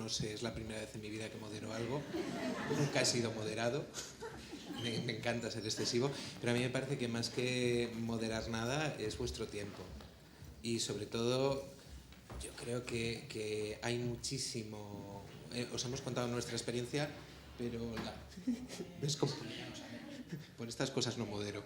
no sé, es la primera vez en mi vida que modero algo. Nunca he sido moderado. Me encanta ser excesivo, pero a mí me parece que más que moderar nada es vuestro tiempo. Y sobre todo, yo creo que hay muchísimo... os hemos contado nuestra experiencia, pero ¿ves cómo? Por estas cosas no modero.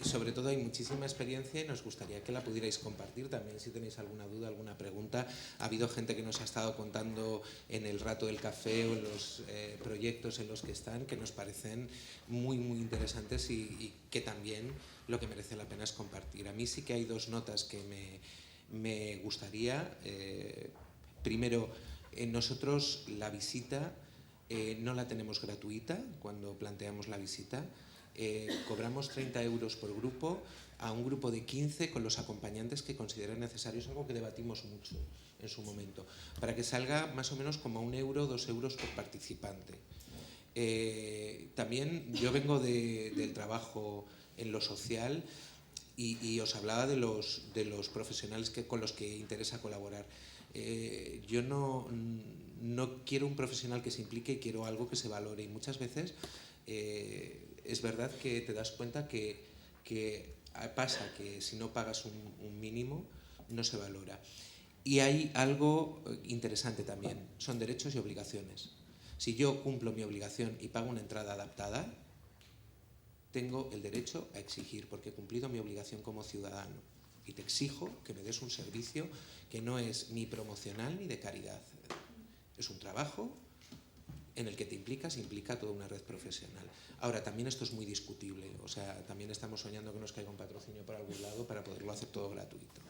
Sobre todo hay muchísima experiencia y nos gustaría que la pudierais compartir también si tenéis alguna duda, alguna pregunta. Ha habido gente que nos ha estado contando en el rato del café o en los proyectos en los que están que nos parecen muy, muy interesantes y que también lo que merece la pena es compartir. A mí sí que hay dos notas que me gustaría. Primero, nosotros la visita no la tenemos gratuita cuando planteamos la visita. Cobramos 30 euros por grupo a un grupo de 15 con los acompañantes que consideren necesarios, algo que debatimos mucho en su momento, para que salga más o menos como 1 euro, 2 euros por participante. También yo vengo del trabajo en lo social y os hablaba de los profesionales con los que interesa colaborar. Yo no quiero un profesional que se implique, quiero algo que se valore y muchas veces es verdad que te das cuenta que pasa que si no pagas un mínimo no se valora. Y hay algo interesante también, son derechos y obligaciones. Si yo cumplo mi obligación y pago una entrada adaptada, tengo el derecho a exigir, porque he cumplido mi obligación como ciudadano. Y te exijo que me des un servicio que no es ni promocional ni de caridad. Es un trabajo en el que te implica toda una red profesional. Ahora, también esto es muy discutible, o sea, también estamos soñando que nos caiga un patrocinio por algún lado para poderlo hacer todo gratuito.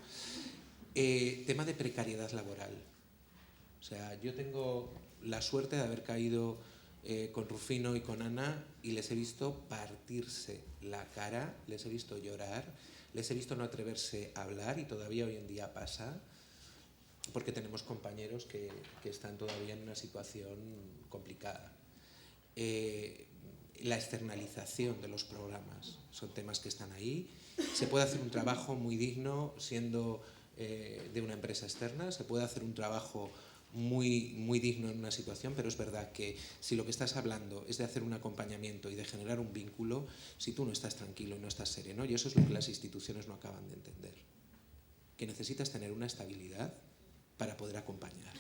Tema de precariedad laboral. O sea, yo tengo la suerte de haber caído con Rufino y con Ana y les he visto partirse la cara, les he visto llorar, les he visto no atreverse a hablar y todavía hoy en día pasa, porque tenemos compañeros que están todavía en una situación complicada. La externalización de los programas son temas que están ahí. Se puede hacer un trabajo muy digno siendo de una empresa externa, se puede hacer un trabajo muy, muy digno en una situación, pero es verdad que si lo que estás hablando es de hacer un acompañamiento y de generar un vínculo, si tú no estás tranquilo y no estás sereno, y eso es lo que las instituciones no acaban de entender, que necesitas tener una estabilidad para poder acompañar.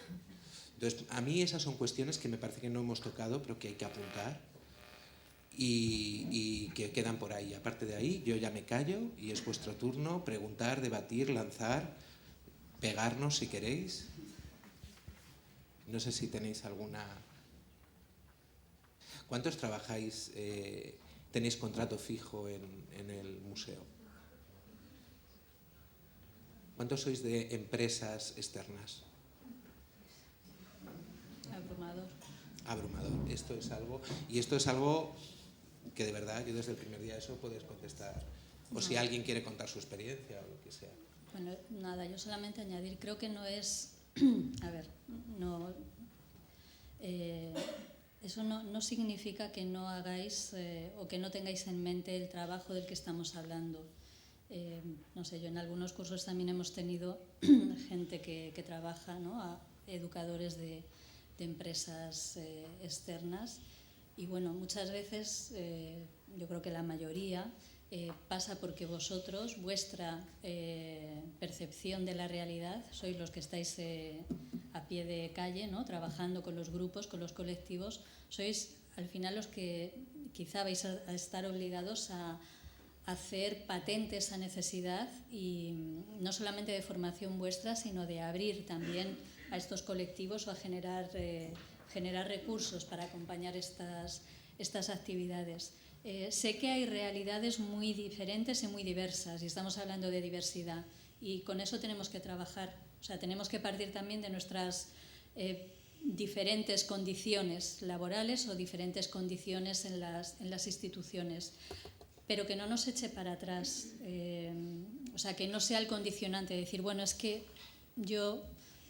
Entonces, a mí esas son cuestiones que me parece que no hemos tocado, pero que hay que apuntar y que quedan por ahí. Aparte de ahí, yo ya me callo y es vuestro turno preguntar, debatir, lanzar, pegarnos si queréis. No sé si tenéis alguna... ¿Cuántos trabajáis, tenéis contrato fijo en el museo? ¿Cuántos sois de empresas externas? Abrumador. Abrumador. Esto es algo... Y esto es algo que de verdad yo desde el primer día eso puedes contestar. O si alguien quiere contar su experiencia o lo que sea. Bueno, nada, yo solamente añadir, creo que no es... A ver, no... eso no significa que no hagáis o que no tengáis en mente el trabajo del que estamos hablando. No sé, yo en algunos cursos también hemos tenido gente que trabaja, ¿no? Educadores de empresas externas y bueno, muchas veces yo creo que la mayoría pasa porque vosotros, vuestra percepción de la realidad, sois los que estáis a pie de calle, ¿no? Trabajando con los grupos, con los colectivos, sois al final los que quizá vais a estar obligados a hacer patente esa necesidad y no solamente de formación vuestra, sino de abrir también a estos colectivos o a generar recursos para acompañar estas actividades. Sé que hay realidades muy diferentes y muy diversas y estamos hablando de diversidad y con eso tenemos que trabajar, o sea, tenemos que partir también de nuestras diferentes condiciones laborales o diferentes condiciones en las instituciones, pero que no nos eche para atrás, o sea, que no sea el condicionante de decir, bueno, es que yo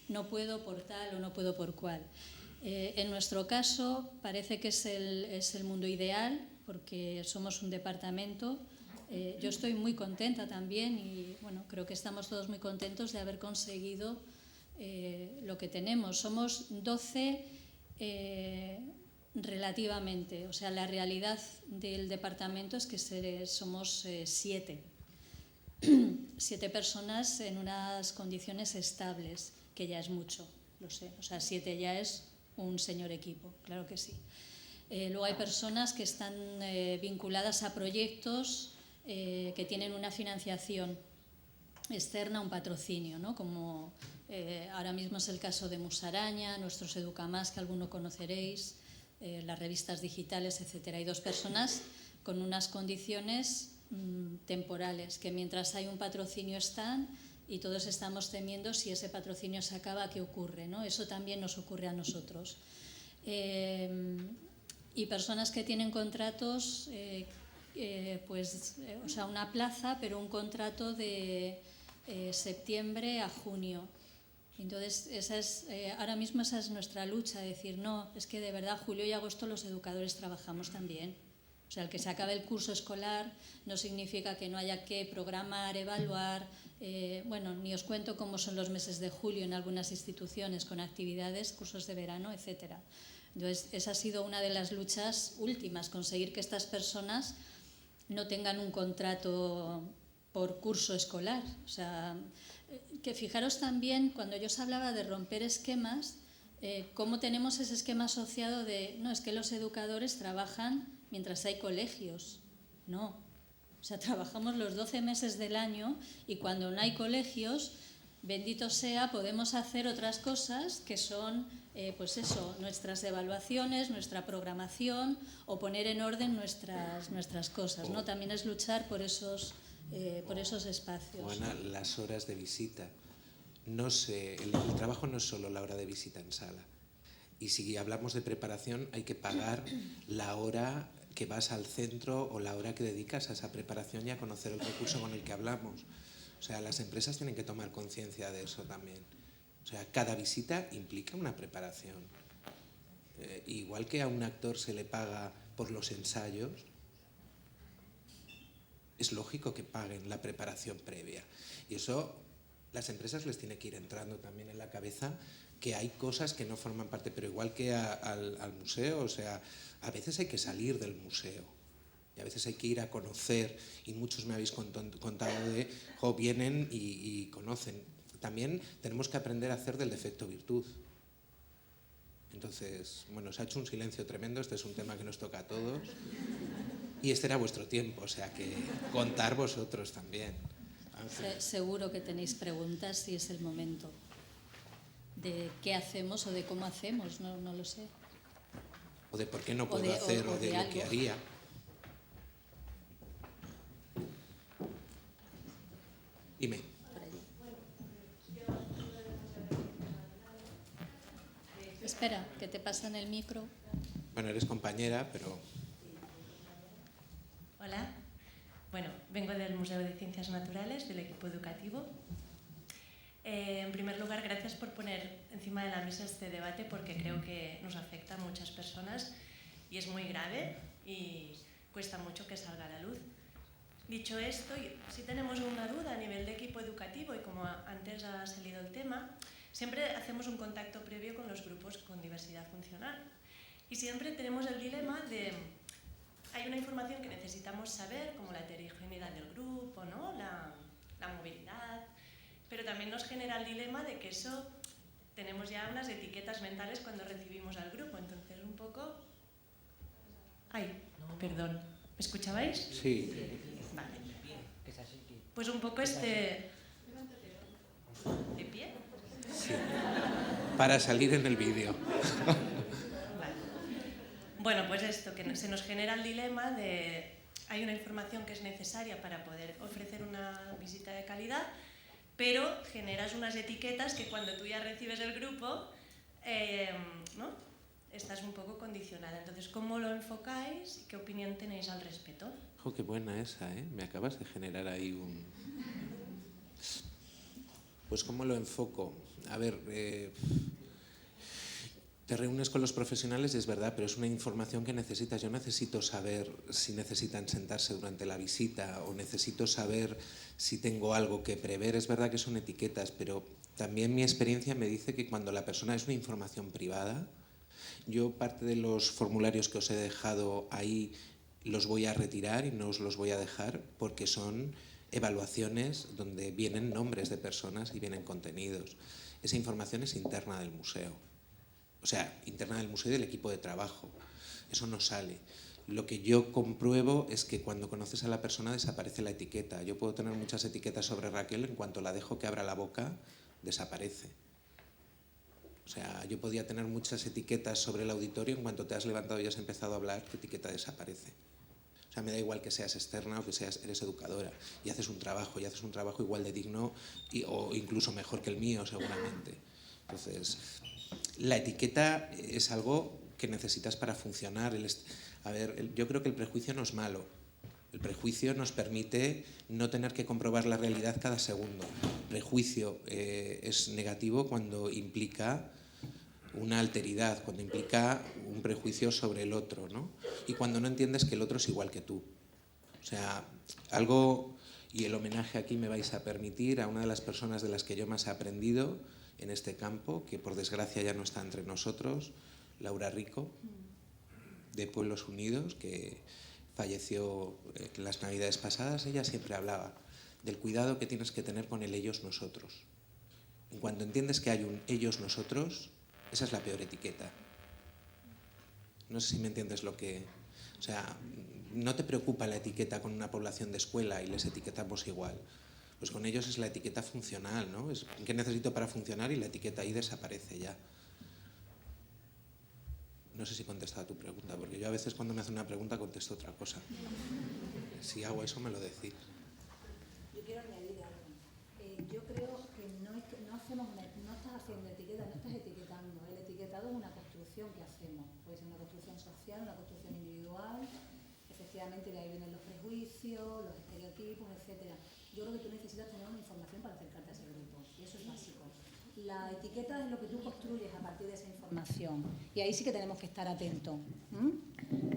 no puedo por tal o no puedo por cual. En nuestro caso parece que es el mundo ideal porque somos un departamento. Yo estoy muy contenta también y bueno, creo que estamos todos muy contentos de haber conseguido lo que tenemos. Somos 12 relativamente, o sea, la realidad del departamento es que somos 7. 7 personas en unas condiciones estables, que ya es mucho, lo sé. O sea, 7 ya es un señor equipo, claro que sí. Luego hay personas que están vinculadas a proyectos que tienen una financiación externa, un patrocinio, ¿no? Como ahora mismo es el caso de Musaraña, nuestros Educamás, que alguno conoceréis, las revistas digitales, etc. Hay 2 personas con unas condiciones temporales, que mientras hay un patrocinio están, y todos estamos temiendo si ese patrocinio se acaba, ¿qué ocurre? ¿No? Eso también nos ocurre a nosotros. Y personas que tienen contratos, o sea, una plaza, pero un contrato de septiembre a junio. Entonces, ahora mismo esa es nuestra lucha, decir, no, es que de verdad julio y agosto los educadores trabajamos también. O sea, el que se acabe el curso escolar no significa que no haya que programar, evaluar. Bueno, ni os cuento cómo son los meses de julio en algunas instituciones con actividades, cursos de verano, etcétera. Entonces, esa ha sido una de las luchas últimas, conseguir que estas personas no tengan un contrato por curso escolar. O sea, que fijaros también, cuando yo os hablaba de romper esquemas, cómo tenemos ese esquema asociado de, no, es que los educadores trabajan mientras hay colegios. No, o sea, trabajamos los 12 meses del año y cuando no hay colegios, bendito sea, podemos hacer otras cosas que son, pues eso, nuestras evaluaciones, nuestra programación o poner en orden nuestras cosas, ¿no? También es luchar por esos espacios. Bueno, las horas de visita. No sé, el trabajo no es solo la hora de visita en sala. Y si hablamos de preparación, hay que pagar la hora que vas al centro o la hora que dedicas a esa preparación y a conocer el recurso con el que hablamos. O sea, las empresas tienen que tomar conciencia de eso también. O sea, cada visita implica una preparación. Igual que a un actor se le paga por los ensayos, es lógico que paguen la preparación previa. Y eso las empresas les tiene que ir entrando también en la cabeza, que hay cosas que no forman parte, pero igual que al museo, o sea, a veces hay que salir del museo y a veces hay que ir a conocer, y muchos me habéis contado de, vienen y conocen. También tenemos que aprender a hacer del defecto virtud. Entonces, bueno, se ha hecho un silencio tremendo, este es un tema que nos toca a todos. Y este era vuestro tiempo, o sea que contar vosotros también. Seguro que tenéis preguntas si es el momento de qué hacemos o de cómo hacemos, no lo sé. O de por qué no puedo hacer o de lo que haría. Dime. Espera, que te pasan el micro. Bueno, eres compañera, pero... Hola, bueno, vengo del Museo de Ciencias Naturales, del equipo educativo. En primer lugar, gracias por poner encima de la mesa este debate, porque creo que nos afecta a muchas personas y es muy grave y cuesta mucho que salga a la luz. Dicho esto, si tenemos una duda a nivel de equipo educativo, y como antes ha salido el tema, siempre hacemos un contacto previo con los grupos con diversidad funcional. Y siempre tenemos el dilema de... Hay una información que necesitamos saber, como la heterogeneidad del grupo, ¿no? la movilidad, pero también nos genera el dilema de que eso tenemos ya unas etiquetas mentales cuando recibimos al grupo. Entonces, un poco... Ay, perdón. ¿Me escuchabais? Sí. Vale. Pues un poco ¿De pie? Sí. Para salir en el vídeo. Bueno, pues esto, que se nos genera el dilema de... Hay una información que es necesaria para poder ofrecer una visita de calidad, pero generas unas etiquetas que cuando tú ya recibes el grupo, ¿no? Estás un poco condicionada. Entonces, ¿cómo lo enfocáis? ¿Qué opinión tenéis al respecto? ¡Oh, qué buena esa, ¿eh? Me acabas de generar ahí un... Pues, ¿cómo lo enfoco? A ver... Te reúnes con los profesionales, es verdad, pero es una información que necesitas. Yo necesito saber si necesitan sentarse durante la visita o necesito saber si tengo algo que prever. Es verdad que son etiquetas, pero también mi experiencia me dice que cuando la persona es una información privada, yo parte de los formularios que os he dejado ahí los voy a retirar y no os los voy a dejar porque son evaluaciones donde vienen nombres de personas y vienen contenidos. Esa información es interna del museo. O sea, interna del museo y del equipo de trabajo. Eso no sale. Lo que yo compruebo es que cuando conoces a la persona desaparece la etiqueta. Yo puedo tener muchas etiquetas sobre Raquel, en cuanto la dejo que abra la boca, desaparece. O sea, yo podía tener muchas etiquetas sobre el auditorio, en cuanto te has levantado y has empezado a hablar, tu etiqueta desaparece. O sea, me da igual que seas externa o que eres educadora y haces un trabajo igual de digno o incluso mejor que el mío, seguramente. Entonces, la etiqueta es algo que necesitas para funcionar. A ver, yo creo que el prejuicio no es malo. El prejuicio nos permite no tener que comprobar la realidad cada segundo. El prejuicio es negativo cuando implica una alteridad, cuando implica un prejuicio sobre el otro, ¿no? Y cuando no entiendes que el otro es igual que tú. O sea, algo, y el homenaje aquí me vais a permitir a una de las personas de las que yo más he aprendido en este campo, que por desgracia ya no está entre nosotros, Laura Rico, de Pueblos Unidos, que falleció en las Navidades pasadas. Ella siempre hablaba del cuidado que tienes que tener con el ellos-nosotros. En cuanto entiendes que hay un ellos-nosotros, esa es la peor etiqueta. No sé si me entiendes lo que... O sea, no te preocupa la etiqueta con una población de escuela y les etiquetamos igual. Pues con ellos es la etiqueta funcional, ¿no? Es ¿qué necesito para funcionar? Y la etiqueta ahí desaparece ya. No sé si he contestado a tu pregunta, porque yo a veces cuando me hacen una pregunta contesto otra cosa. Si hago eso, me lo decís. Yo quiero añadir algo. Yo creo que no estás haciendo etiqueta, no estás etiquetando. El etiquetado es una construcción que hacemos. Puede ser una construcción social, una construcción individual. Efectivamente, de ahí vienen los prejuicios, los estereotipos, etcétera. Yo creo que tú necesitas tener una información para acercarte a ese grupo, y eso es básico. La etiqueta es lo que tú construyes a partir de esa información, y ahí sí que tenemos que estar atentos.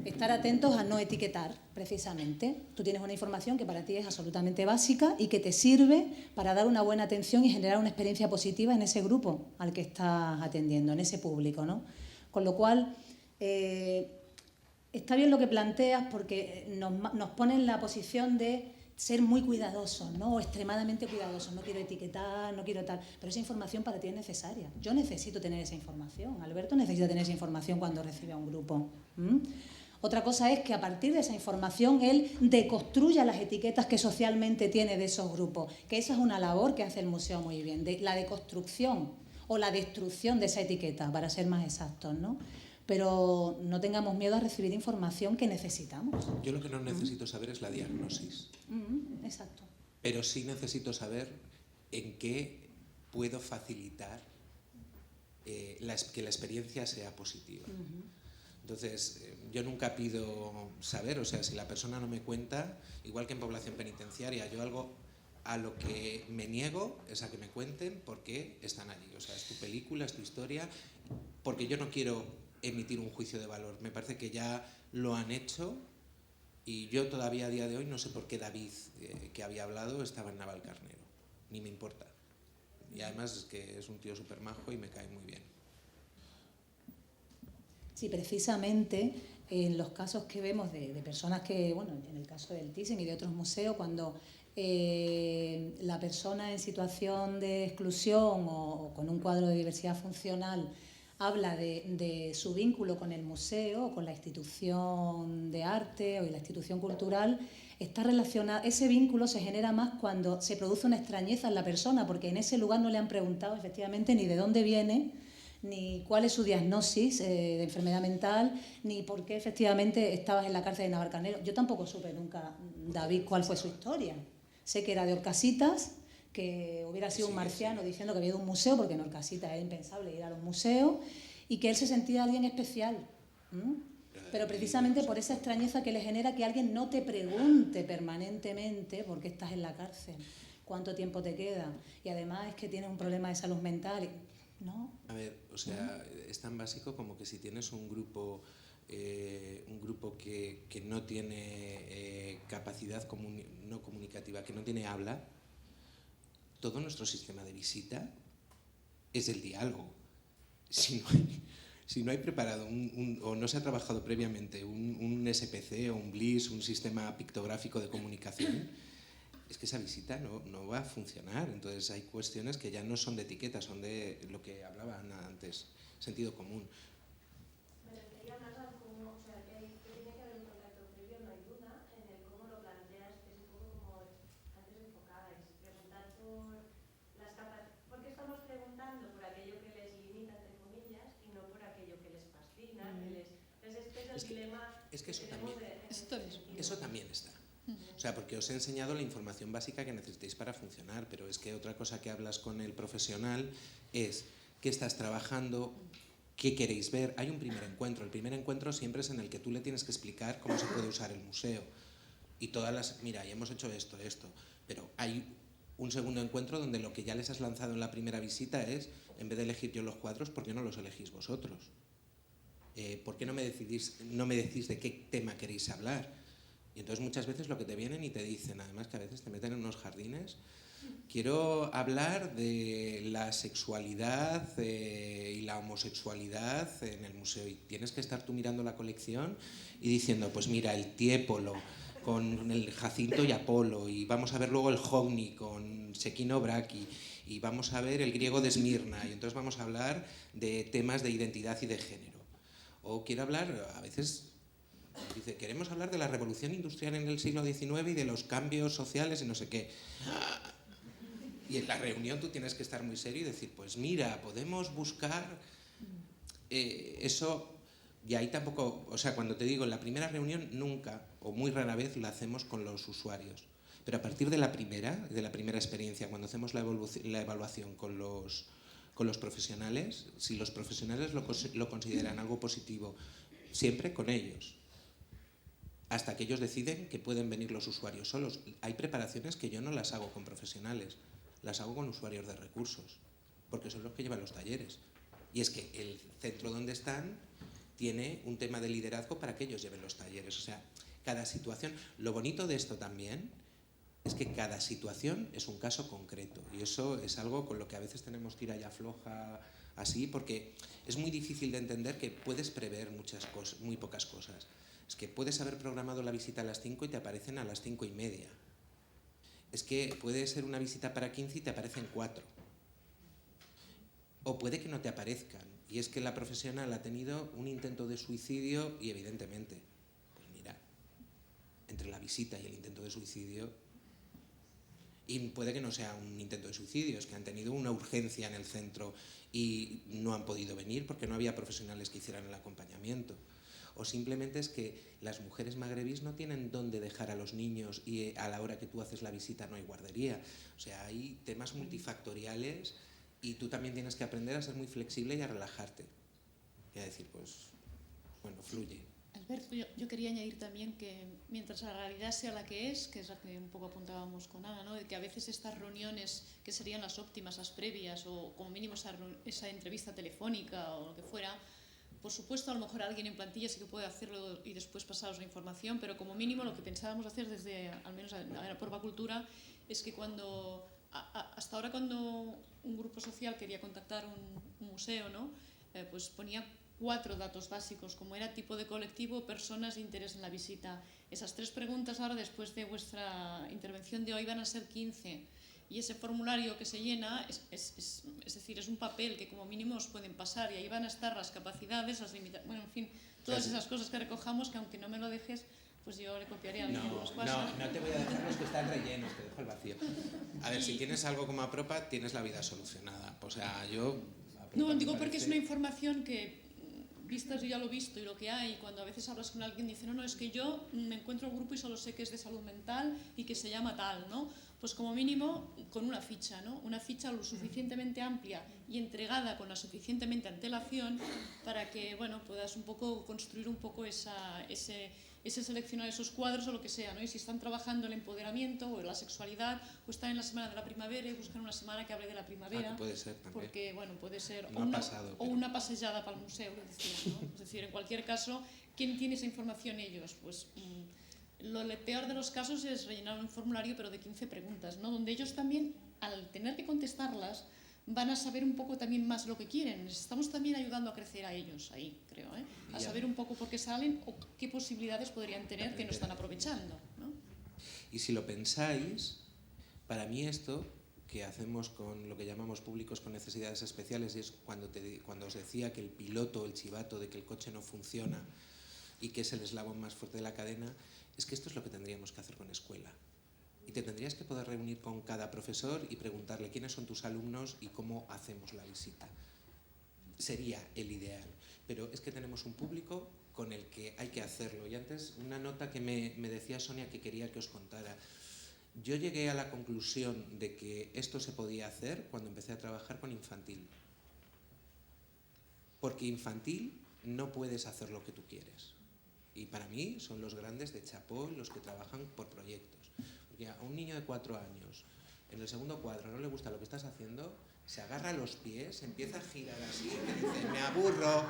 Estar atentos a no etiquetar, precisamente. Tú tienes una información que para ti es absolutamente básica y que te sirve para dar una buena atención y generar una experiencia positiva en ese grupo al que estás atendiendo, en ese público, ¿no? Con lo cual, está bien lo que planteas porque nos pone en la posición de ser muy cuidadosos, ¿no? O extremadamente cuidadosos. No quiero etiquetar, no quiero tal. Pero esa información para ti es necesaria. Yo necesito tener esa información. Alberto necesita tener esa información cuando recibe a un grupo. Otra cosa es que a partir de esa información él deconstruya las etiquetas que socialmente tiene de esos grupos. Que esa es una labor que hace el museo muy bien. La deconstrucción o la destrucción de esa etiqueta, para ser más exactos, ¿no? Pero no tengamos miedo a recibir información que necesitamos. Yo lo que no necesito saber es la diagnosis. Exacto. Pero sí necesito saber en qué puedo facilitar que la experiencia sea positiva. Entonces, yo nunca pido saber, o sea, si la persona no me cuenta, igual que en población penitenciaria, yo algo a lo que me niego es a que me cuenten por qué están allí. O sea, es tu película, es tu historia, porque yo no quiero emitir un juicio de valor. Me parece que ya lo han hecho y yo todavía a día de hoy no sé por qué David, que había hablado, estaba en Navalcarnero. Ni me importa. Y además es que es un tío súper majo y me cae muy bien. Sí, precisamente en los casos que vemos de personas que, bueno, en el caso del Thyssen y de otros museos, cuando la persona en situación de exclusión o con un cuadro de diversidad funcional habla de su vínculo con el museo o con la institución de arte o la institución cultural, está relacionado, ese vínculo se genera más cuando se produce una extrañeza en la persona, porque en ese lugar no le han preguntado efectivamente ni de dónde viene, ni cuál es su diagnosis de enfermedad mental, ni por qué efectivamente estabas en la cárcel de Navalcarnero. Yo tampoco supe nunca, David, cuál fue su historia. Sé que era de Orcasitas, que hubiera sido un marciano diciendo que había ido a un museo, porque en Orcasitas era impensable ir a un museo, y que él se sentía alguien especial. Pero precisamente por esa extrañeza que le genera que alguien no te pregunte permanentemente por qué estás en la cárcel, cuánto tiempo te queda, y además es que tienes un problema de salud mental. ¿no? A ver, o sea, es tan básico como que si tienes un grupo que no tiene capacidad no comunicativa, que no tiene habla, todo nuestro sistema de visita es el diálogo. Si no hay preparado o no se ha trabajado previamente un SPC o un BLIS, un sistema pictográfico de comunicación, es que esa visita no va a funcionar. Entonces hay cuestiones que ya no son de etiqueta, son de lo que hablaban antes, sentido común. Me refería más a cómo, o sea, que tiene que haber un contacto previo, no hay duda, en el cómo lo planteas, que es un poco como antes enfocabais, preguntar ¿por qué estamos preguntando por aquello que les limita, entre comillas, y no por aquello que les fascina? Entonces, este es el dilema que eso tenemos también, eso también está. O sea, porque os he enseñado la información básica que necesitéis para funcionar, pero es que otra cosa que hablas con el profesional es qué estás trabajando, qué queréis ver. Hay un primer encuentro. El primer encuentro siempre es en el que tú le tienes que explicar cómo se puede usar el museo. Y mira, ya hemos hecho esto, pero hay un segundo encuentro donde lo que ya les has lanzado en la primera visita es, en vez de elegir yo los cuadros, ¿por qué no los elegís vosotros? ¿Por qué no me decís de qué tema queréis hablar? Y entonces muchas veces lo que te vienen y te dicen, además que a veces te meten en unos jardines, quiero hablar de la sexualidad y la homosexualidad en el museo, y tienes que estar tú mirando la colección y diciendo, pues mira, el Tiepolo con el Jacinto y Apolo, y vamos a ver luego el Jogni con Sekino Braki, y vamos a ver el griego de Esmirna, y entonces vamos a hablar de temas de identidad y de género. O quiero hablar, a veces dice, queremos hablar de la revolución industrial en el siglo XIX y de los cambios sociales y no sé qué. Y en la reunión tú tienes que estar muy serio y decir, pues mira, podemos buscar eso. Y ahí tampoco, o sea, cuando te digo, en la primera reunión nunca o muy rara vez la hacemos con los usuarios. Pero a partir de la primera experiencia, cuando hacemos la evaluación con los profesionales, si los profesionales lo consideran algo positivo, siempre con ellos, hasta que ellos deciden que pueden venir los usuarios solos. Hay preparaciones que yo no las hago con profesionales, las hago con usuarios de recursos, porque son los que llevan los talleres. Y es que el centro donde están tiene un tema de liderazgo para que ellos lleven los talleres. O sea, cada situación... Lo bonito de esto también es que cada situación es un caso concreto, y eso es algo con lo que a veces tenemos tira y afloja así, porque es muy difícil de entender que puedes prever muchas cosas, muy pocas cosas. Es que puedes haber programado la visita a las 5 y te aparecen a las 5:30. Es que puede ser una visita para 15 y te aparecen 4. O puede que no te aparezcan. Y es que la profesional ha tenido un intento de suicidio y evidentemente, pues mira, entre la visita y el intento de suicidio, y puede que no sea un intento de suicidio, es que han tenido una urgencia en el centro y no han podido venir porque no había profesionales que hicieran el acompañamiento. O simplemente es que las mujeres magrebís no tienen dónde dejar a los niños y a la hora que tú haces la visita no hay guardería. O sea, hay temas multifactoriales y tú también tienes que aprender a ser muy flexible y a relajarte. Y a decir, pues, bueno, fluye. Alberto, yo quería añadir también que mientras la realidad sea la que es la que un poco apuntábamos con Ana, ¿no? De que a veces estas reuniones que serían las óptimas, las previas, o como mínimo esa entrevista telefónica o lo que fuera, por supuesto, a lo mejor alguien en plantilla sí que puede hacerlo y después pasaros la información, pero como mínimo lo que pensábamos hacer desde, al menos por Cultura, es que hasta ahora cuando un grupo social quería contactar un museo, ¿no? Pues ponía 4 datos básicos, como era tipo de colectivo, personas de interés en la visita. Esas 3 preguntas ahora, después de vuestra intervención de hoy, van a ser 15. Y ese formulario que se llena, es decir, es un papel que como mínimo os pueden pasar, y ahí van a estar las capacidades, las limitaciones, bueno, en fin, todas esas cosas que recojamos, que aunque no me lo dejes, pues yo le copiaría a alguien. No te voy a dejar los que están rellenos, te dejo el vacío. A ver, si tienes algo como APROPA, tienes la vida solucionada. O sea, No, digo porque es una información que, vistas, yo ya lo he visto y lo que hay, cuando a veces hablas con alguien dice, no, es que yo me encuentro un grupo y solo sé que es de salud mental y que se llama tal, ¿no? pues como mínimo con una ficha, ¿no? Una ficha lo suficientemente amplia y entregada con la suficientemente antelación para que, bueno, puedas un poco construir un poco ese seleccionar esos cuadros o lo que sea, ¿no? Y si están trabajando el empoderamiento o la sexualidad, o están en la semana de la primavera y buscan una semana que hable de la primavera. Puede ser también. Porque, bueno, puede ser No ha pasado, o una pasejada para el museo, decía, ¿no? Es decir, en cualquier caso, ¿quién tiene esa información? Ellos. Pues lo peor de los casos es rellenar un formulario, pero de 15 preguntas, ¿no? Donde ellos también, al tener que contestarlas, van a saber un poco también más lo que quieren. Les estamos también ayudando a crecer a ellos ahí, creo, ¿eh? A saber un poco por qué salen o qué posibilidades podrían tener que no están aprovechando, ¿no? Y si lo pensáis, para mí esto que hacemos con lo que llamamos públicos con necesidades especiales, y es cuando os decía que el piloto, el chivato de que el coche no funciona y que es el eslabón más fuerte de la cadena, es que esto es lo que tendríamos que hacer con escuela. Y te tendrías que poder reunir con cada profesor y preguntarle quiénes son tus alumnos y cómo hacemos la visita. Sería el ideal. Pero es que tenemos un público con el que hay que hacerlo. Y antes, una nota que me decía Sonia que quería que os contara. Yo llegué a la conclusión de que esto se podía hacer cuando empecé a trabajar con infantil. Porque infantil no puedes hacer lo que tú quieres. Y para mí son los grandes de Chapoy los que trabajan por proyectos. Porque a un niño de 4 años, en el segundo cuadro, no le gusta lo que estás haciendo, se agarra los pies, empieza a girar así, y te dice, me aburro.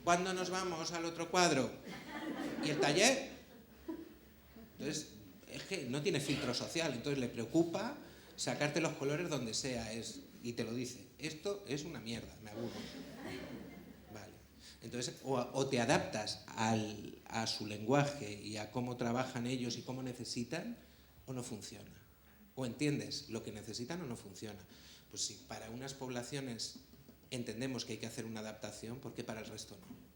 ¿Cuándo nos vamos al otro cuadro? ¿Y el taller? Entonces, es que no tiene filtro social, entonces le preocupa sacarte los colores donde sea, y te lo dice, esto es una mierda, me aburro. Vale. Entonces, o te adaptas a su lenguaje y a cómo trabajan ellos y cómo necesitan, o no funciona. O entiendes lo que necesitan o no funciona. Pues si para unas poblaciones entendemos que hay que hacer una adaptación, ¿por qué para el resto no?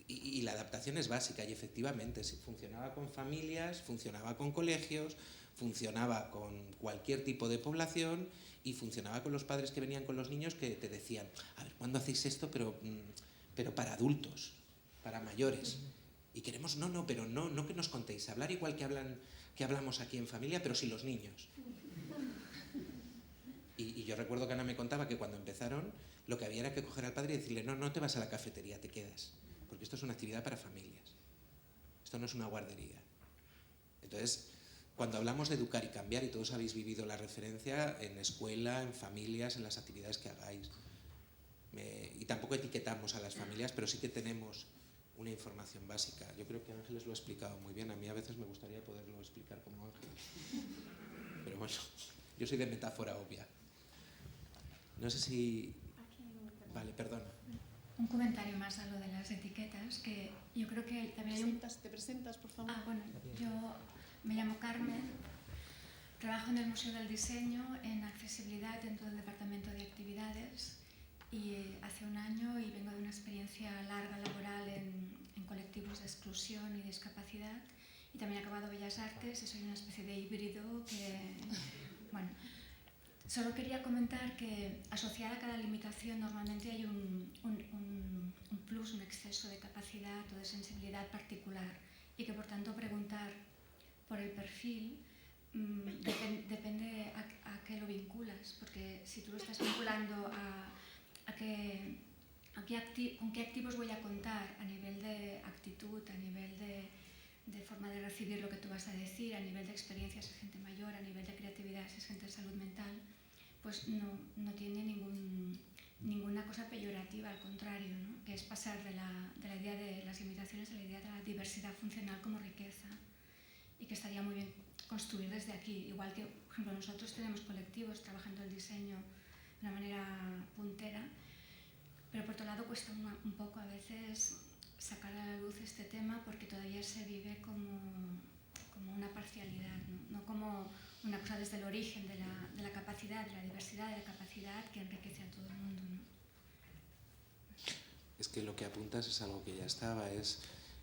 Y la adaptación es básica y efectivamente si funcionaba con familias, funcionaba con colegios, funcionaba con cualquier tipo de población y funcionaba con los padres que venían con los niños que te decían, a ver, ¿cuándo hacéis esto? Pero para adultos, para mayores. Y queremos, pero no que nos contéis, hablar igual que hablamos aquí en familia, pero sin los niños. Y yo recuerdo que Ana me contaba que cuando empezaron, lo que había era que coger al padre y decirle, no te vas a la cafetería, te quedas. Porque esto es una actividad para familias. Esto no es una guardería. Entonces, cuando hablamos de educar y cambiar, y todos habéis vivido la referencia en escuela, en familias, en las actividades que hagáis. Y tampoco etiquetamos a las familias, pero sí que tenemos una información básica. Yo creo que Ángeles lo ha explicado muy bien. A mí a veces me gustaría poderlo explicar como Ángeles. Pero bueno, yo soy de metáfora obvia. No sé si... Vale, perdón. Un comentario más a lo de las etiquetas, que yo creo que también hay un... ¿Te presentas, por favor? Bueno, yo me llamo Carmen, trabajo en el Museo del Diseño, en accesibilidad dentro del Departamento de Actividades y hace un año y vengo de una experiencia larga laboral en colectivos de exclusión y discapacidad y también he acabado Bellas Artes y soy una especie de híbrido que... Bueno, solo quería comentar que asociada a cada limitación normalmente hay un plus, un exceso de capacidad o de sensibilidad particular y que por tanto preguntar por el perfil depende a qué lo vinculas, porque si tú lo estás vinculando con qué activos voy a contar a nivel de actitud, a nivel de forma de recibir lo que tú vas a decir, a nivel de experiencias si es gente mayor, a nivel de creatividad si es gente de salud mental, pues no tiene ninguna cosa peyorativa, al contrario, ¿no? Que es pasar de la idea de las limitaciones a la idea de la diversidad funcional como riqueza y que estaría muy bien construir desde aquí, igual que, por ejemplo, nosotros tenemos colectivos trabajando el diseño de una manera puntera, pero por otro lado cuesta un poco a veces sacar a la luz este tema porque todavía se vive como una parcialidad, no como una cosa desde el origen de la capacidad, de la diversidad, de la capacidad que enriquece a todo el mundo, ¿no? Es que lo que apuntas es algo que ya estaba,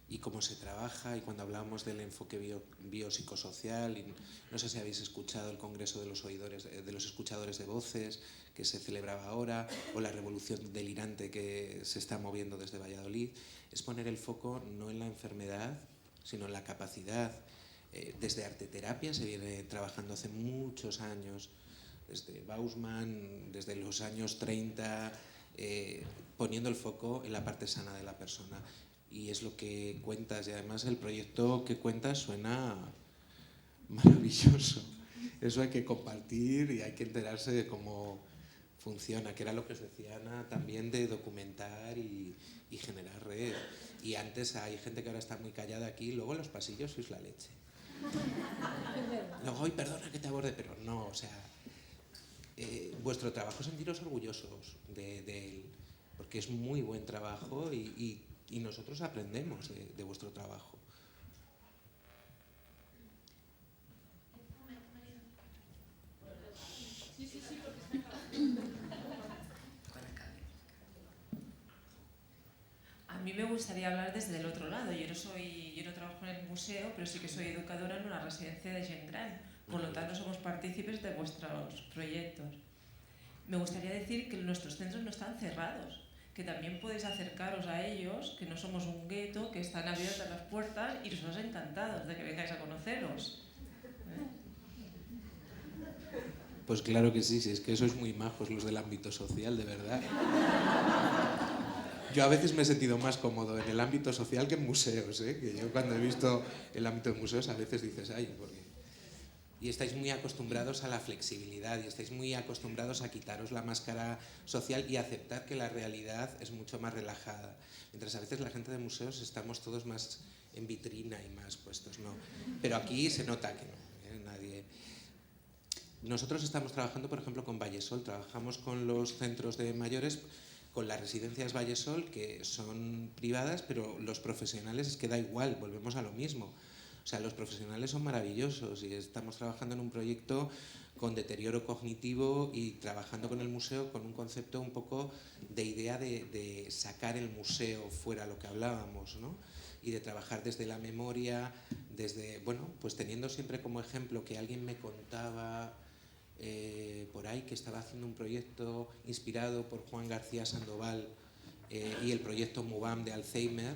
y cómo se trabaja, y cuando hablábamos del enfoque biopsicosocial, y no sé si habéis escuchado el Congreso de los Escuchadores de Voces, que se celebraba ahora, o la revolución delirante que se está moviendo desde Valladolid, es poner el foco no en la enfermedad, sino en la capacidad. Desde arteterapia se viene trabajando hace muchos años, desde Bausman, desde los años 30, poniendo el foco en la parte sana de la persona. Y es lo que cuentas, y además el proyecto que cuentas suena maravilloso. Eso hay que compartir y hay que enterarse de cómo funciona, que era lo que os decía Ana también, de documentar y generar red. Y antes hay gente que ahora está muy callada aquí, luego en los pasillos sois la leche. Luego, perdona que te aborde, pero no, o sea, vuestro trabajo, sentiros orgullosos de él, porque es muy buen trabajo y nosotros aprendemos de vuestro trabajo. A mí me gustaría hablar desde el otro lado. Yo no trabajo en el museo, pero sí que soy educadora en una residencia de gent gran. Por lo tanto, somos partícipes de vuestros proyectos. Me gustaría decir que nuestros centros no están cerrados, que también podéis acercaros a ellos, que no somos un gueto, que están abiertas las puertas y nosotros encantados de que vengáis a conoceros. Pues claro que sí, si es que sois muy majos los del ámbito social, de verdad. Yo a veces me he sentido más cómodo en el ámbito social que en museos, ¿eh? Que yo cuando he visto el ámbito de museos a veces dices, ay, porque... Y estáis muy acostumbrados a la flexibilidad y estáis muy acostumbrados a quitaros la máscara social y aceptar que la realidad es mucho más relajada. Mientras a veces la gente de museos estamos todos más en vitrina y más puestos, ¿no? Pero aquí se nota que no, nadie... Nosotros estamos trabajando, por ejemplo, con Vallesol, trabajamos con los centros de mayores, con las residencias Vallesol, que son privadas, pero los profesionales es que da igual, volvemos a lo mismo. O sea, los profesionales son maravillosos y estamos trabajando en un proyecto con deterioro cognitivo y trabajando con el museo con un concepto un poco de idea de sacar el museo fuera, lo que hablábamos, ¿no? Y de trabajar desde la memoria, desde, bueno, pues teniendo siempre como ejemplo que alguien me contaba por ahí que estaba haciendo un proyecto inspirado por Juan García Sandoval y el proyecto MUBAM de Alzheimer,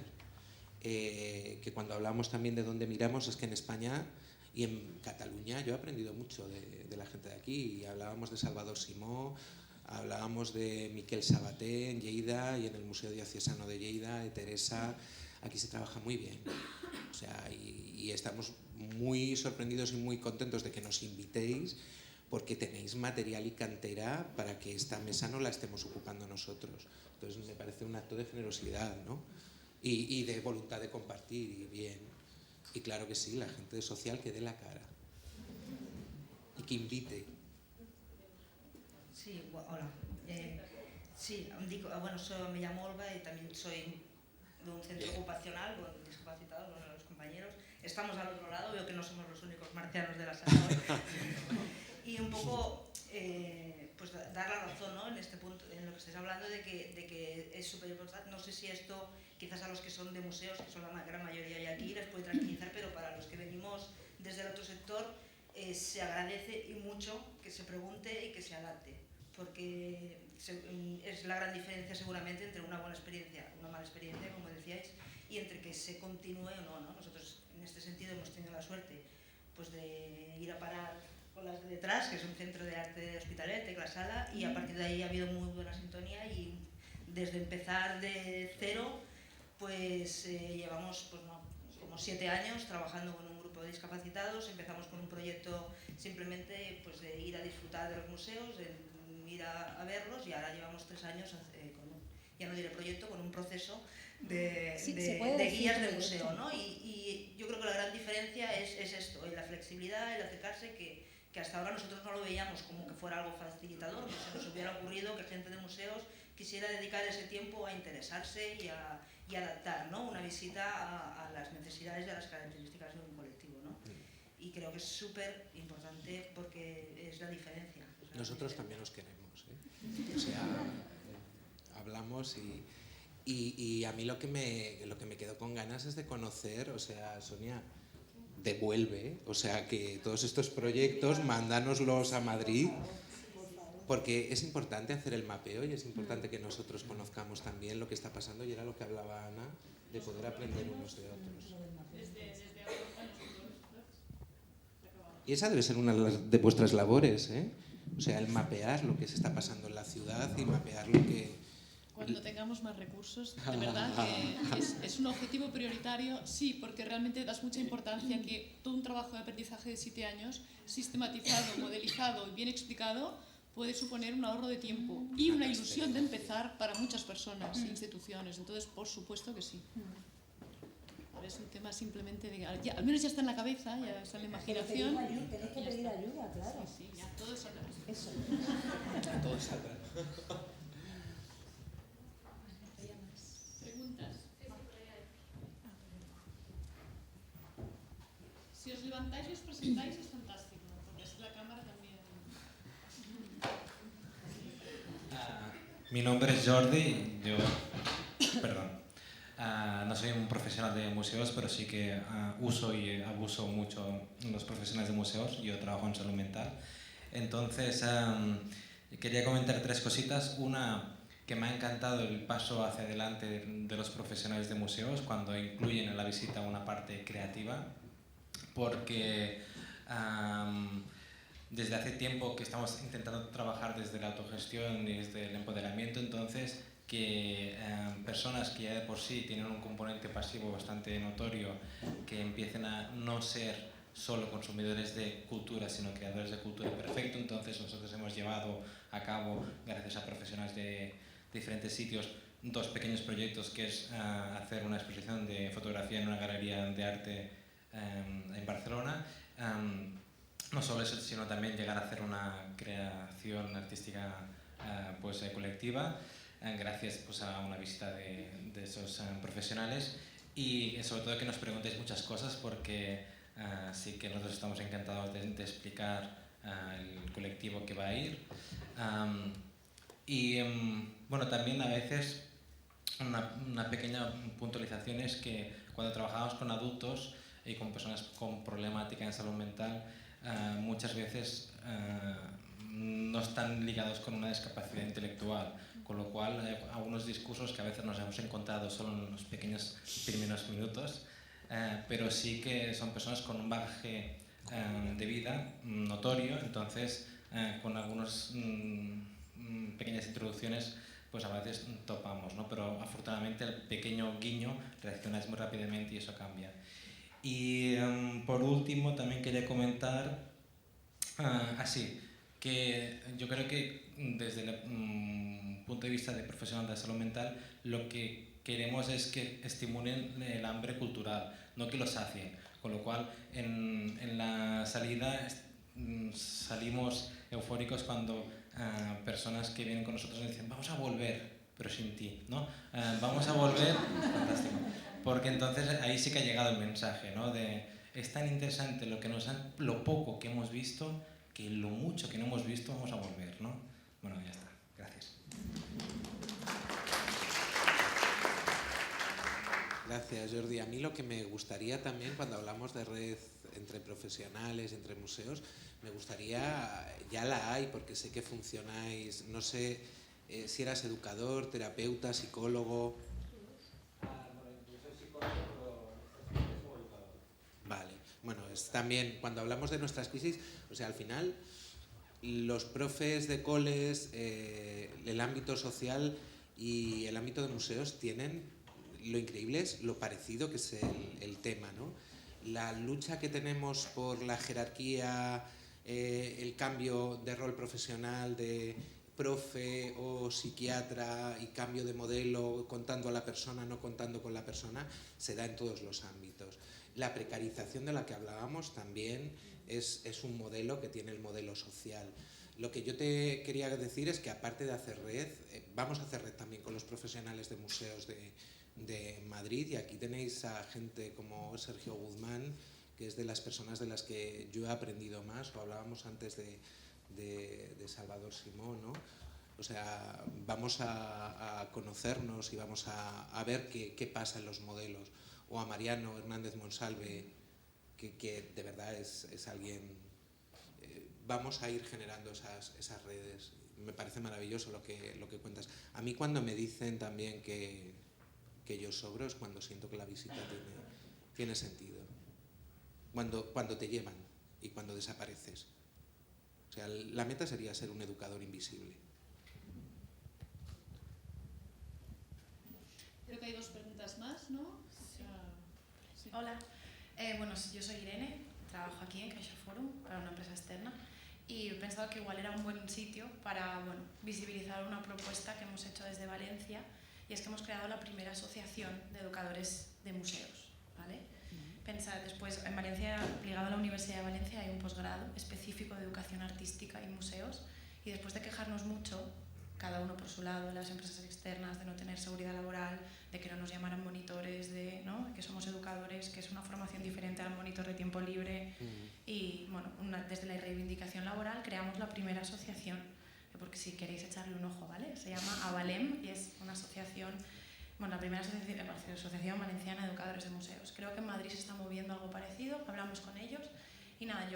que cuando hablamos también de dónde miramos es que en España y en Cataluña yo he aprendido mucho de la gente de aquí y hablábamos de Salvador Simó, hablábamos de Miquel Sabaté en Lleida y en el Museo Diocesano de Lleida, de Teresa. Aquí se trabaja muy bien, o sea, y estamos muy sorprendidos y muy contentos de que nos invitéis porque tenéis material y cantera para que esta mesa no la estemos ocupando nosotros. Entonces me parece un acto de generosidad, ¿no? Y de voluntad de compartir, y bien. Y claro que sí, la gente social que dé la cara y que invite. Sí, hola. Sí, me llamo Olga y también soy de un centro ocupacional con discapacitados, los compañeros. Estamos al otro lado, veo que no somos los únicos marcianos de la sala hoy. Y un poco pues dar la razón, ¿no? En este punto, en lo que estáis hablando de que es súper importante. No sé si esto, quizás a los que son de museos, que son la gran mayoría ya aquí, les puede tranquilizar, pero para los que venimos desde el otro sector, se agradece y mucho que se pregunte y que se adapte, porque es la gran diferencia seguramente entre una buena experiencia, una mala experiencia, como decíais, y entre que se continúe o no, ¿no? Nosotros en este sentido hemos tenido la suerte pues, de ir a parar con las de detrás, que es un centro de arte de Hospitalet, la sala, y a partir de ahí ha habido muy buena sintonía y desde empezar de cero pues llevamos pues, como 7 años trabajando con un grupo de discapacitados. Empezamos con un proyecto simplemente pues, de ir a disfrutar de los museos, de ir a verlos, y ahora llevamos 3 años ya no diré proyecto, con un proceso de guías de museo, ¿no? Y yo creo que la gran diferencia es esto, la flexibilidad, el acercarse, que hasta ahora nosotros no lo veíamos como que fuera algo facilitador, no se nos hubiera ocurrido que gente de museos quisiera dedicar ese tiempo a interesarse y adaptar, ¿no? Una visita a las necesidades y a las características de un colectivo, ¿no? Y creo que es súper importante porque es la diferencia. Nosotros también os queremos, ¿eh? O sea, hablamos y a mí lo que me quedó con ganas es de conocer, o sea, Sonia, devuelve, o sea, que todos estos proyectos, mándanoslos a Madrid, porque es importante hacer el mapeo y es importante que nosotros conozcamos también lo que está pasando, y era lo que hablaba Ana, de poder aprender unos de otros. Y esa debe ser una de vuestras labores, ¿eh? O sea, el mapear lo que se está pasando en la ciudad y mapear lo que... Cuando tengamos más recursos, de verdad que es un objetivo prioritario, sí, porque realmente das mucha importancia que todo un trabajo de aprendizaje de 7 años, sistematizado, modelizado y bien explicado, puede suponer un ahorro de tiempo y una ilusión de empezar para muchas personas e instituciones. Entonces, por supuesto que sí. Ahora es un tema simplemente de... al menos ya está en la cabeza, ya está en la imaginación. Tenéis que pedir ayuda, claro. Sí, sí, ya todo saldrá. Eso. Todo saldrá. ¿Preguntas? Si os levantáis y os presentáis es fantástico, porque así la cámara también... Mi nombre es Jordi, no soy un profesional de museos, pero sí que uso y abuso mucho los profesionales de museos. Yo trabajo en salud mental. Entonces, quería comentar 3 cositas. Una, que me ha encantado el paso hacia adelante de los profesionales de museos cuando incluyen en la visita una parte creativa, porque desde hace tiempo que estamos intentando trabajar desde la autogestión y desde el empoderamiento, entonces que personas que ya de por sí tienen un componente pasivo bastante notorio, que empiecen a no ser solo consumidores de cultura, sino creadores de cultura, perfecto. Entonces nosotros hemos llevado a cabo, gracias a profesionales de diferentes sitios, 2 pequeños proyectos, que es hacer una exposición de fotografía en una galería de arte en Barcelona. No solo eso, sino también llegar a hacer una creación artística pues, colectiva, gracias pues, a una visita de esos profesionales, y sobre todo que nos preguntéis muchas cosas, porque sí que nosotros estamos encantados de explicar el colectivo que va a ir. Bueno, también a veces una pequeña puntualización es que cuando trabajamos con adultos y con personas con problemática en salud mental, muchas veces no están ligados con una discapacidad intelectual, con lo cual hay algunos discursos que a veces nos hemos encontrado solo en los pequeños primeros minutos, pero sí que son personas con un bagaje de vida notorio. Entonces con algunas pequeñas introducciones pues a veces topamos, ¿no? Pero afortunadamente el pequeño guiño reaccionáis muy rápidamente y eso cambia. Y por último también quería comentar que yo creo que desde el punto de vista de profesional de salud mental, lo que queremos es que estimulen el hambre cultural, no que lo sacien. Con lo cual, en la salida salimos eufóricos cuando personas que vienen con nosotros nos dicen vamos a volver, pero sin ti, ¿no? Vamos a volver, fantástico. Porque entonces ahí sí que ha llegado el mensaje, ¿no? De es tan interesante lo poco que hemos visto, que lo mucho que no hemos visto vamos a volver, ¿no? Bueno, ya está. Gracias. Gracias, Jordi. A mí lo que me gustaría también, cuando hablamos de red entre profesionales, entre museos, me gustaría, ya la hay, porque sé que funcionáis, no sé si eras educador, terapeuta, psicólogo. Yo soy psicólogo, pero soy educador. Vale, bueno, es también cuando hablamos de nuestras crisis, o sea, al final los profes de coles, el ámbito social y el ámbito de museos tienen, lo increíble es lo parecido que es el tema, ¿no? La lucha que tenemos por la jerarquía, el cambio de rol profesional de profe o psiquiatra y cambio de modelo, contando a la persona, no contando con la persona, se da en todos los ámbitos. La precarización de la que hablábamos también es un modelo que tiene el modelo social. Lo que yo te quería decir es que aparte de hacer red, vamos a hacer red también con los profesionales de museos de Madrid, y aquí tenéis a gente como Sergio Guzmán, que es de las personas de las que yo he aprendido más, o hablábamos antes de Salvador Simón, ¿no? O sea, vamos a conocernos y vamos a ver qué pasa en los modelos. O a Mariano Hernández Monsalve, que de verdad es alguien... vamos a ir generando esas redes. Me parece maravilloso lo que cuentas. A mí cuando me dicen también que yo sobro es cuando siento que la visita tiene sentido. Cuando te llevan. y cuando desapareces. O sea, la meta sería ser un educador invisible. Creo que hay 2 preguntas más, ¿no? Sí. Hola, bueno, yo soy Irene, trabajo aquí en CaixaForum para una empresa externa y he pensado que igual era un buen sitio para visibilizar una propuesta que hemos hecho desde Valencia, y es que hemos creado la primera asociación de educadores de museos, ¿vale? Pensad, después en Valencia, ligado a la Universidad de Valencia, hay un posgrado específico de educación artística y museos, y después de quejarnos mucho, cada uno por su lado, las empresas externas, de no tener seguridad laboral, de que no nos llamaran monitores, de que somos educadores, que es una formación diferente al monitor de tiempo libre, y bueno, desde la reivindicación laboral creamos la primera asociación, porque si queréis echarle un ojo, ¿vale? Se llama AVALEM y es una asociación, la primera asociación valenciana de educadores de museos. Creo que en Madrid se está moviendo algo parecido, hablamos con ellos. Y nada,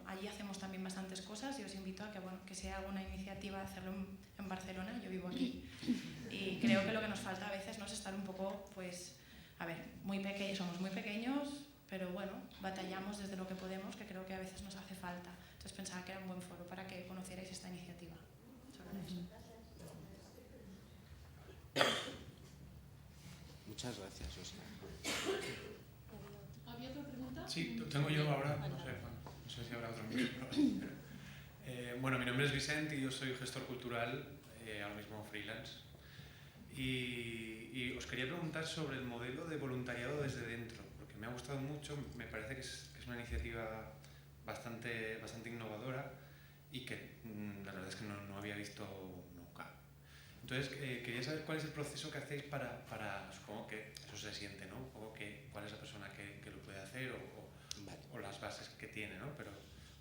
allí hacemos también bastantes cosas y os invito a que sea alguna iniciativa de hacerlo en Barcelona, yo vivo aquí. Y creo que lo que nos falta a veces es estar un poco, somos muy pequeños, pero bueno, batallamos desde lo que podemos, que creo que a veces nos hace falta. Entonces pensaba que era un buen foro para que conocierais esta iniciativa. Muchas gracias, Oscar. ¿Había otra pregunta? Sí, tengo yo ahora, no sé si habrá otro micro. Bueno, mi nombre es Vicente y yo soy gestor cultural, ahora mismo freelance. Y os quería preguntar sobre el modelo de voluntariado desde dentro, porque me ha gustado mucho, me parece que es una iniciativa bastante innovadora y que la verdad es que no había visto nunca. Entonces, quería saber cuál es el proceso que hacéis para supongo que eso se siente, ¿no? Un poco cuál es la persona que lo puede hacer o las bases que tiene, ¿no? Pero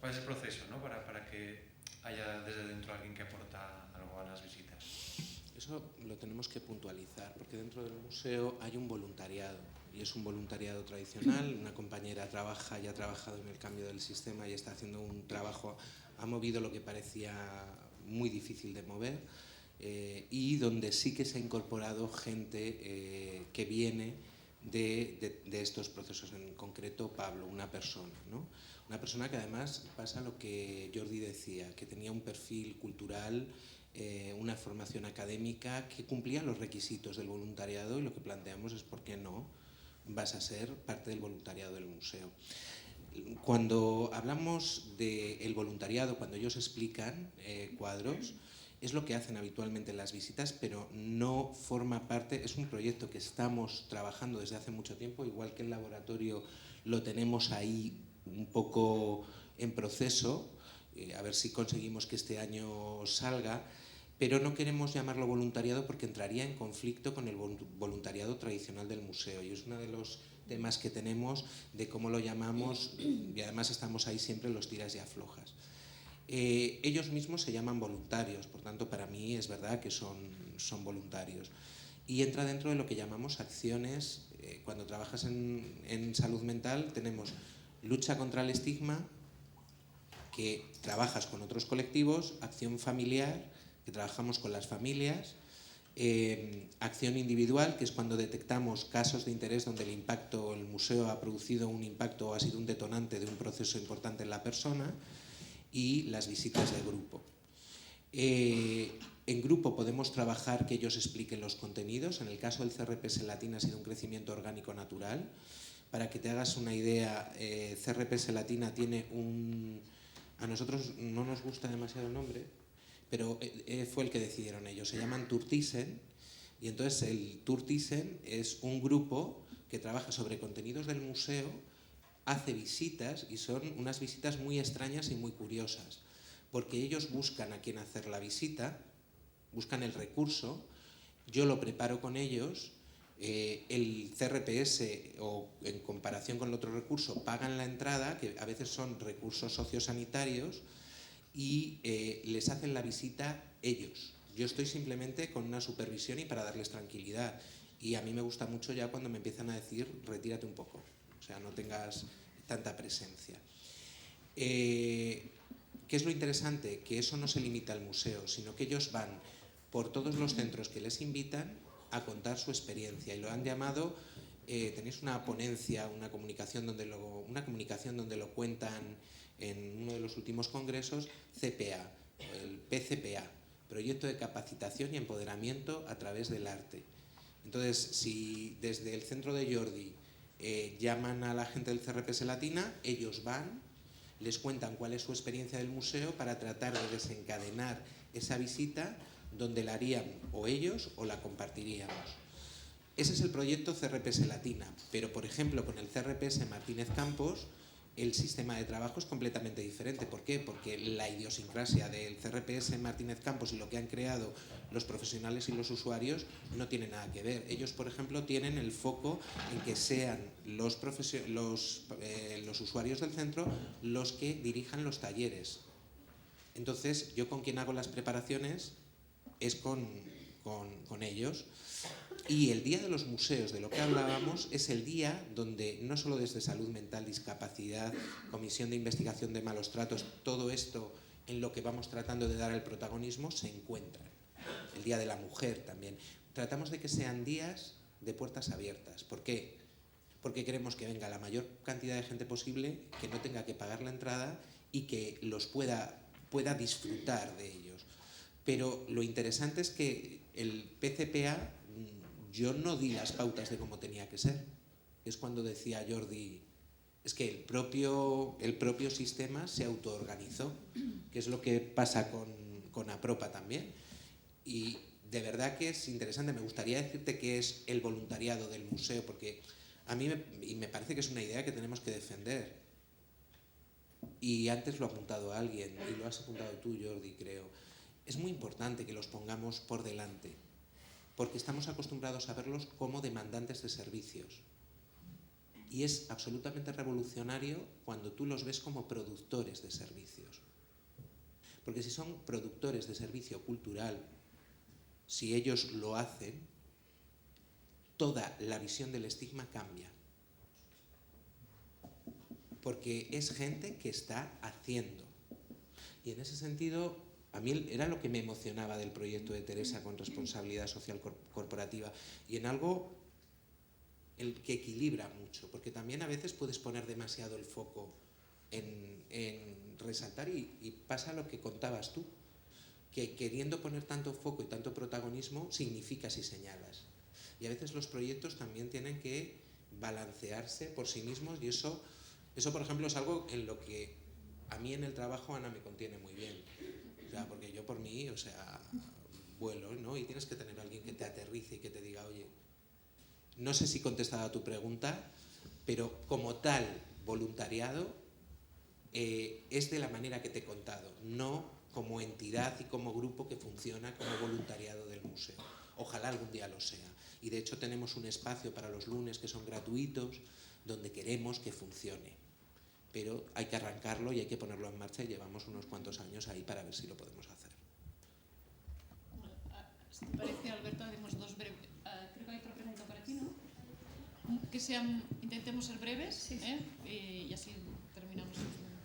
cuál es el proceso, ¿no? Para que haya desde dentro alguien que aporta algo a las visitas. Eso lo tenemos que puntualizar, porque dentro del museo hay un voluntariado, y es un voluntariado tradicional. Una compañera ya ha trabajado en el cambio del sistema y está haciendo un trabajo, ha movido lo que parecía muy difícil de mover, y donde sí que se ha incorporado gente que viene de estos procesos, en concreto Pablo, una persona, ¿no? Una persona que además pasa lo que Jordi decía, que tenía un perfil cultural, una formación académica que cumplía los requisitos del voluntariado, y lo que planteamos es por qué no vas a ser parte del voluntariado del museo. Cuando hablamos del voluntariado, cuando ellos explican cuadros, es lo que hacen habitualmente en las visitas, pero no forma parte, es un proyecto que estamos trabajando desde hace mucho tiempo, igual que el laboratorio lo tenemos ahí un poco en proceso, a ver si conseguimos que este año salga, pero no queremos llamarlo voluntariado porque entraría en conflicto con el voluntariado tradicional del museo, y es uno de los temas que tenemos de cómo lo llamamos, y además estamos ahí siempre los tiras y aflojas. Ellos mismos se llaman voluntarios, por tanto para mí es verdad que son voluntarios, y entra dentro de lo que llamamos acciones. Cuando trabajas en salud mental tenemos lucha contra el estigma, que trabajas con otros colectivos, acción familiar, que trabajamos con las familias, acción individual, que es cuando detectamos casos de interés donde el museo ha producido un impacto o ha sido un detonante de un proceso importante en la persona, y las visitas de grupo. En grupo podemos trabajar que ellos expliquen los contenidos. En el caso del CRPS Latina ha sido un crecimiento orgánico natural. Para que te hagas una idea, CRPS Latina tiene a nosotros no nos gusta demasiado el nombre, pero fue el que decidieron ellos. Se llaman Turtisen, y entonces el Turtisen es un grupo que trabaja sobre contenidos del museo, hace visitas, y son unas visitas muy extrañas y muy curiosas, porque ellos buscan a quien hacer la visita, buscan el recurso, yo lo preparo con ellos, el CRPS, o en comparación con el otro recurso, pagan la entrada, que a veces son recursos sociosanitarios, y les hacen la visita ellos. Yo estoy simplemente con una supervisión y para darles tranquilidad, y a mí me gusta mucho ya cuando me empiezan a decir retírate un poco, o sea, no tengas tanta presencia. ¿Qué es lo interesante? Que eso no se limita al museo, sino que ellos van por todos los centros que les invitan a contar su experiencia, y lo han llamado, tenéis una ponencia, una comunicación donde lo cuentan en uno de los últimos congresos CPA, el PCPA, Proyecto de Capacitación y Empoderamiento a través del Arte. Entonces, si desde el centro de Jordi llaman a la gente del CRPS Latina, ellos van, les cuentan cuál es su experiencia del museo para tratar de desencadenar esa visita donde la harían o ellos o la compartiríamos. Ese es el proyecto CRPS Latina, pero por ejemplo con el CRPS Martínez Campos el sistema de trabajo es completamente diferente. ¿Por qué? Porque la idiosincrasia del CRPS Martínez Campos y lo que han creado los profesionales y los usuarios no tiene nada que ver. Ellos, por ejemplo, tienen el foco en que sean los usuarios del centro los que dirijan los talleres. Entonces, yo con quien hago las preparaciones es con ellos. Y el Día de los Museos, de lo que hablábamos, es el día donde no solo desde salud mental, discapacidad, comisión de investigación de malos tratos, todo esto en lo que vamos tratando de dar el protagonismo se encuentran. El Día de la Mujer también. Tratamos de que sean días de puertas abiertas. ¿Por qué? Porque queremos que venga la mayor cantidad de gente posible, que no tenga que pagar la entrada y que los pueda disfrutar de ellos. Pero lo interesante es que el PCPA, yo no di las pautas de cómo tenía que ser. Es cuando decía Jordi, es que el propio sistema se autoorganizó, que es lo que pasa con APROPA también. Y de verdad que es interesante. Me gustaría decirte que es el voluntariado del museo, porque a mí me parece que es una idea que tenemos que defender. Y antes lo ha apuntado alguien, y lo has apuntado tú, Jordi, creo. Es muy importante que los pongamos por delante, porque estamos acostumbrados a verlos como demandantes de servicios. Y es absolutamente revolucionario cuando tú los ves como productores de servicios. Porque si son productores de servicio cultural, si ellos lo hacen, toda la visión del estigma cambia. Porque es gente que está haciendo. Y en ese sentido, a mí era lo que me emocionaba del proyecto de Teresa con responsabilidad social corporativa, y en algo el que equilibra mucho, porque también a veces puedes poner demasiado el foco en resaltar y pasa lo que contabas tú, que queriendo poner tanto foco y tanto protagonismo significas y señalas. Y a veces los proyectos también tienen que balancearse por sí mismos, y eso por ejemplo es algo en lo que a mí en el trabajo Ana me contiene muy bien. O sea, porque yo por mí, vuelo, ¿no? Y tienes que tener a alguien que te aterrice y que te diga, oye, no sé si he contestado a tu pregunta, pero como tal voluntariado es de la manera que te he contado, no como entidad y como grupo que funciona como voluntariado del museo. Ojalá algún día lo sea. Y de hecho tenemos un espacio para los lunes que son gratuitos, donde queremos que funcione. Pero hay que arrancarlo y hay que ponerlo en marcha, y llevamos unos cuantos años ahí para ver si lo podemos hacer. Si te parece, Alberto, haremos dos breves. Creo que hay otra pregunta por aquí, ¿no? Que intentemos ser breves, sí. Y así terminamos.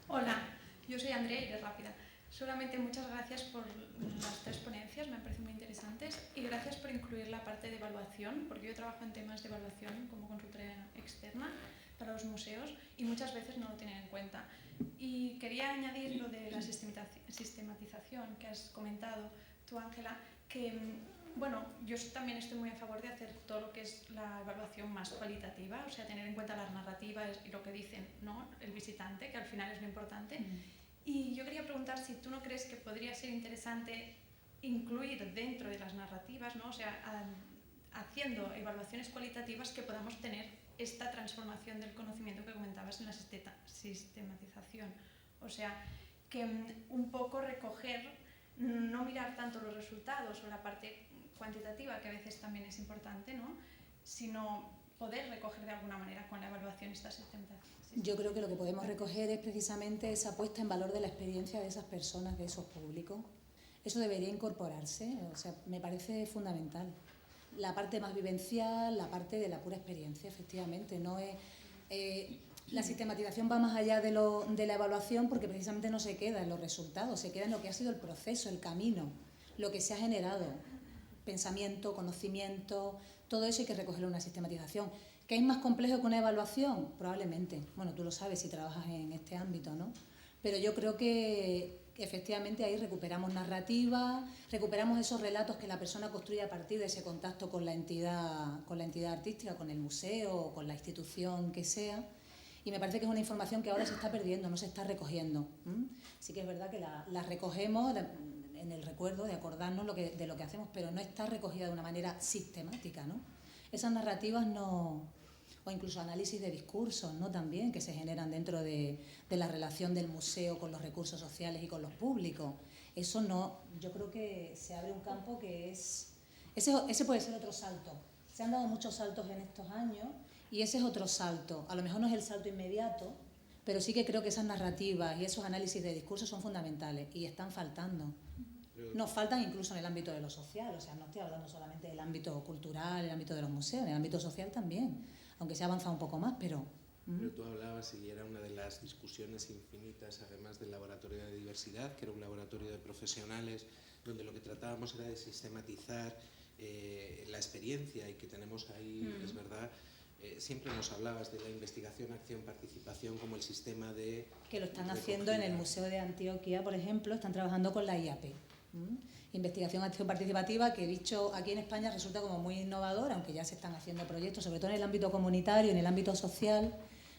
Hola, yo soy Andrea y de Rápida. Solamente muchas gracias por las 3 ponencias, me parecen muy interesantes, y gracias por incluir la parte de evaluación, porque yo trabajo en temas de evaluación como consultora externa para los museos y muchas veces no lo tienen en cuenta. Y quería añadir lo de la sistematización que has comentado tú, Ángela, que bueno, yo también estoy muy a favor de hacer todo lo que es la evaluación más cualitativa, o sea, tener en cuenta las narrativas y lo que dicen, ¿no?, el visitante, que al final es lo importante. Y yo quería preguntar si tú no crees que podría ser interesante incluir dentro de las narrativas, ¿no?, o sea, haciendo evaluaciones cualitativas, que podamos tener esta transformación del conocimiento que comentabas en la sistematización. O sea, que un poco recoger, no mirar tanto los resultados o la parte cuantitativa, que a veces también es importante, ¿no?, sino poder recoger de alguna manera con la evaluación esta sistematización. Yo creo que lo que podemos recoger es precisamente esa puesta en valor de la experiencia de esas personas, de esos públicos. Eso debería incorporarse, o sea, me parece fundamental. La parte más vivencial, la parte de la pura experiencia, efectivamente. No es, la sistematización va más allá de la evaluación, porque precisamente no se queda en los resultados, se queda en lo que ha sido el proceso, el camino, lo que se ha generado. Pensamiento, conocimiento, todo eso hay que recogerlo en una sistematización. ¿Qué es más complejo que una evaluación? Probablemente. Bueno, tú lo sabes si trabajas en este ámbito, ¿no? pero yo creo que efectivamente ahí recuperamos narrativa, recuperamos esos relatos que la persona construye a partir de ese contacto con la entidad artística, con el museo, con la institución que sea. Y me parece que es una información que ahora se está perdiendo, no se está recogiendo. Sí que es verdad que la recogemos en el recuerdo de acordarnos de lo que hacemos, pero no está recogida de una manera sistemática, ¿no? Esas narrativas no... o incluso análisis de discursos, ¿no? También, que se generan dentro de la relación del museo con los recursos sociales y con los públicos. Eso no... Yo creo que se abre un campo que es... Ese puede ser otro salto. Se han dado muchos saltos en estos años y ese es otro salto. A lo mejor no es el salto inmediato, pero sí que creo que esas narrativas y esos análisis de discursos son fundamentales y están faltando. Nos faltan incluso en el ámbito de lo social, o sea, no estoy hablando solamente del ámbito cultural, el ámbito de los museos, en el ámbito social también, aunque se ha avanzado un poco más, pero... Pero tú hablabas, y era una de las discusiones infinitas, además del laboratorio de diversidad, que era un laboratorio de profesionales, donde lo que tratábamos era de sistematizar la experiencia y que tenemos ahí, es verdad, siempre nos hablabas de la investigación, acción, participación como el sistema de... Que lo están haciendo en el Museo de Antioquia, por ejemplo, están trabajando con la IAP. Investigación, acción participativa, que dicho aquí en España resulta como muy innovadora, aunque ya se están haciendo proyectos, sobre todo en el ámbito comunitario, en el ámbito social,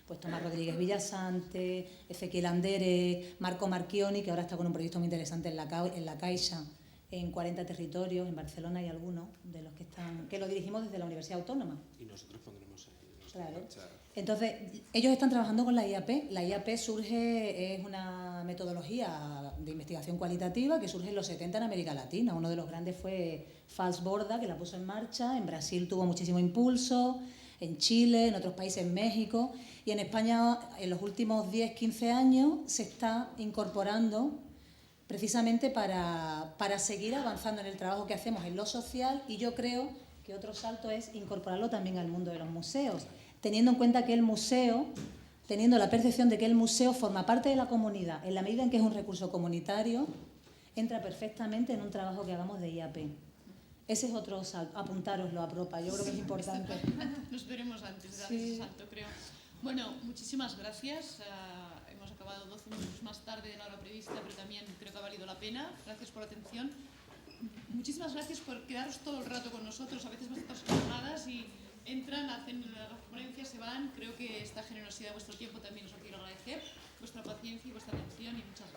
pues Tomás Rodríguez Villasante, Ezequiel Andere, Marco Marchioni, que ahora está con un proyecto muy interesante en la Caixa, en 40 territorios, en Barcelona hay algunos de los que están, que lo dirigimos desde la Universidad Autónoma. Y nosotros pondremos ahí. Claro. Entonces, ellos están trabajando con la IAP. La IAP es una metodología de investigación cualitativa que surge en los 70 en América Latina. Uno de los grandes fue Fals Borda, que la puso en marcha. En Brasil tuvo muchísimo impulso, en Chile, en otros países, en México. Y en España, en los últimos 10, 15 años, se está incorporando precisamente para seguir avanzando en el trabajo que hacemos en lo social, y yo creo que otro salto es incorporarlo también al mundo de los museos, teniendo en cuenta que el museo, teniendo la percepción de que el museo forma parte de la comunidad, en la medida en que es un recurso comunitario, entra perfectamente en un trabajo que hagamos de IAP. Ese es otro salto, apuntároslo a Propa, yo creo que es importante. Nos veremos antes de dar ese salto, creo. Bueno, muchísimas gracias. Hemos acabado 12 minutos más tarde de la hora prevista, pero también creo que ha valido la pena. Gracias por la atención. Muchísimas gracias por quedaros todo el rato con nosotros, a veces bastante jornadas, y entran, hacen la ponencia, se van. Creo que esta generosidad de vuestro tiempo también os lo quiero agradecer, vuestra paciencia y vuestra atención, y muchas gracias.